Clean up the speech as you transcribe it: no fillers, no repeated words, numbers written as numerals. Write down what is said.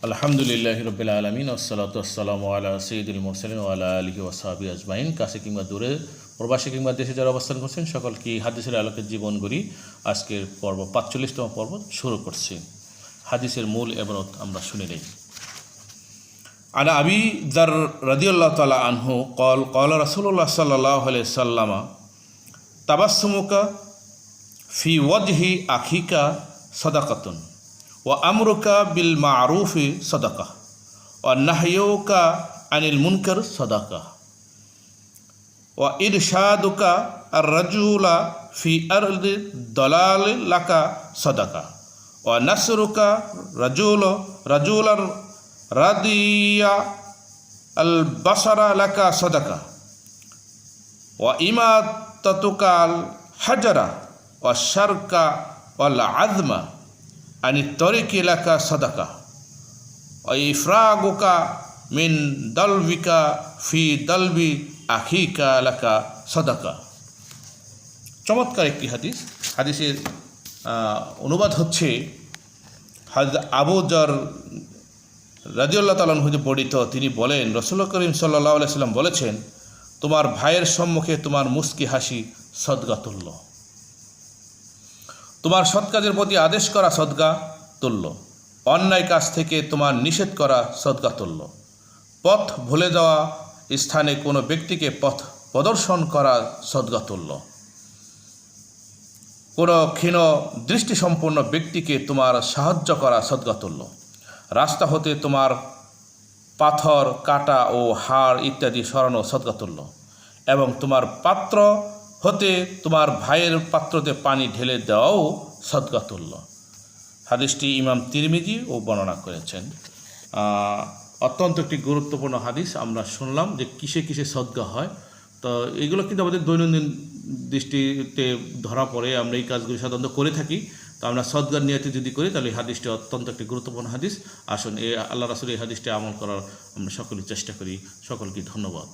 আলহামদুলিল্লাহি রাব্বিল আলামিন ওয়াসসালাতু ওয়াসসালামু আলা সাইয়্যিদিল মুরসালিন ওয়া আলা আলিহি ওয়া সাহবিহি আজমাইন। কাছে কিংবা দূরে, প্রবাসী কিংবা দেশে যারা অবস্থান করছেন সকলকে হাদিসের আলোকে জীবন গড়ি আজকের পর্ব ৪৫তম পর্ব শুরু করছি। হাদিসের মূল ইবারত আমরা শুনে নেই। আনা আবি যার রাদিয়াল্লাহু তাআলা আনহু ক্বাল ক্বালা রাসূলুল্লাহ সাল্লাল্লাহু আলাইহি ওয়াসাল্লাম তাবাসসুমুকা ফি ওয়াজহি আখিকা সাদাকাতুন ওয়া আমরুকা বিল মা'রুফি সাদাকা ওয়া নাহয়ুকা আনিল মুনকার সাদাকা ওয়া ইরশাদুকা আর রাজুলা ফি আরদি দালাল লাকা সাদাকা ওয়া নাসরুকা রাজুলার রাদিয়া আল বাসারা লাকা সাদাকা ওয়া ইমাতাতুকাল হাজারা ওয়া শারকা ওয়াল আযমা আনি তরিকি লাকা সাদাকা ওয়া ইফরাগুকা মিন দালবিকা ফি দালবি আখিকা লাকা সাদাকা। চমৎকার একটি হাদিস। হাদিসের অনুবাদ হচ্ছে আবু যর রাদিয়াল্লাহু তাআলা আনহু বর্ণিত, তিনি বলেন রাসূল করিম সাল্লাল্লাহু আলাইহি সাল্লাম বলেছেন, তোমার ভাইয়ের সম্মুখে তোমার মুস্কি হাসি সদকা তুল্য, তোমার সৎ কাজের প্রতি আদেশ করা সদকা তুল্য, অন্যায় কাজ থেকে তোমার নিষেধ করা সদকা তুল্য, পথ ভুলে যাওয়া স্থানে কোনো ব্যক্তিকে পথ প্রদর্শন করা সদকা তুল্য, কোনো ক্ষীণ দৃষ্টিসম্পন্ন ব্যক্তিকে তোমার সাহায্য করা সদকা তুল্য, রাস্তা হতে তোমার পাথর কাটা ও হাড় ইত্যাদি সরানো সদকা তুল্য, এবং তোমার পাত্র হতে তোমার ভাইয়ের পাত্রতে পানি ঢেলে দেওয়াও সদকা তুল্য। হাদিসটি ইমাম তিরমিজি ও বর্ণনা করেছেন। অত্যন্ত একটি গুরুত্বপূর্ণ হাদিস। আমরা শুনলাম যে কিসে কিসে সদকা হয়, তো এগুলো কিন্তু আমাদের দৈনন্দিন দৃষ্টিতে ধরা পড়ে, আমরা এই কাজগুলি সাধারণত করে থাকি। তো আমরা সদকার নিয়তে যদি করি তাহলে এই হাদিসটি অত্যন্ত একটি গুরুত্বপূর্ণ হাদিস। আসুন আল্লাহ রাসূল এই হাদিসটি আমল করার আমরা সকলেই চেষ্টা করি। সকলকে ধন্যবাদ।